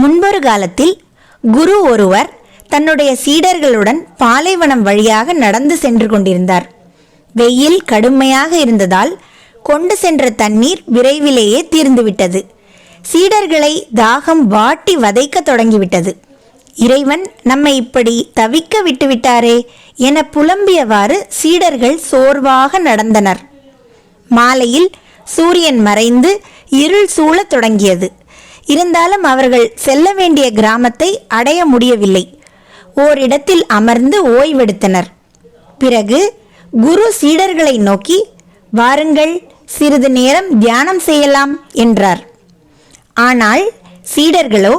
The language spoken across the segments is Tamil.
முன்பொரு காலத்தில் குரு ஒருவர் தன்னுடைய சீடர்களுடன் பாலைவனம் வழியாக நடந்து சென்று கொண்டிருந்தார். வெயில் கடுமையாக இருந்ததால் கொண்டு சென்ற தண்ணீர் விரைவிலேயே தீர்ந்துவிட்டது. சீடர்களை தாகம் வாட்டி வதைக்க தொடங்கிவிட்டது. இறைவன் நம்மை இப்படி தவிக்க விட்டுவிட்டாரே என புலம்பியவாறு சீடர்கள் சோர்வாக நடந்தனர். மாலையில் சூரியன் மறைந்து இருள் சூழத் தொடங்கியது. இருந்தாலும் அவர்கள் செல்ல வேண்டிய கிராமத்தை அடைய முடியவில்லை. ஓரிடத்தில் அமர்ந்து ஓய்வெடுத்தனர். பிறகு குரு சீடர்களை நோக்கி, வாருங்கள், சிறிது நேரம் தியானம் செய்யலாம் என்றார். ஆனால் சீடர்களோ,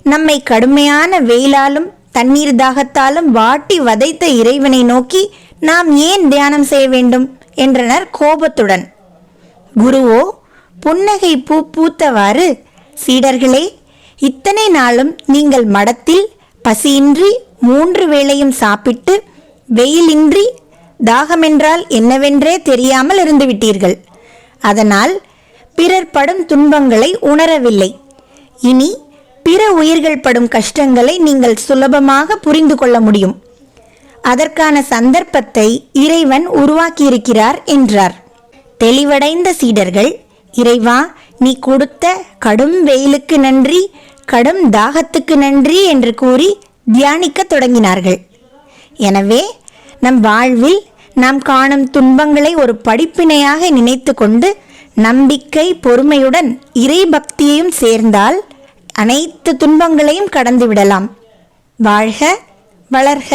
நம்மை கடுமையான வெயிலாலும் தண்ணீர் தாகத்தாலும் வாட்டி வதைத்த இறைவனை நோக்கி நாம் ஏன் தியானம் செய்ய வேண்டும் என்றனர் கோபத்துடன். குருவோ புன்னகை பூத்தவாறு, சீடர்களே, இத்தனை நாளும் நீங்கள் மடத்தில் பசியின்றி 3 வேளையும் சாப்பிட்டு வெயிலின்றி தாகமென்றால் என்னவென்றே தெரியாமல் இருந்துவிட்டீர்கள். அதனால் பிறர் படும் துன்பங்களை உணரவில்லை. இனி பிற உயிர்கள் படும் கஷ்டங்களை நீங்கள் சுலபமாக புரிந்து கொள்ள முடியும். அதற்கான சந்தர்ப்பத்தை இறைவன் உருவாக்கியிருக்கிறார் என்றார். தெளிவடைந்த சீடர்கள், இறைவா, நீ கொடுத்த கடும் வெயிலுக்கு நன்றி, கடும் தாகத்துக்கு நன்றி என்று கூறி தியானிக்க தொடங்கினார்கள். எனவே நம் வாழ்வில் நாம் காணும் துன்பங்களை ஒரு படிப்பினையாக நினைத்து கொண்டு நம்பிக்கை, பொறுமையுடன் இறை பக்தியையும் சேர்ந்தால் அனைத்து துன்பங்களையும் கடந்து விடலாம். வாழ்க வளர்க.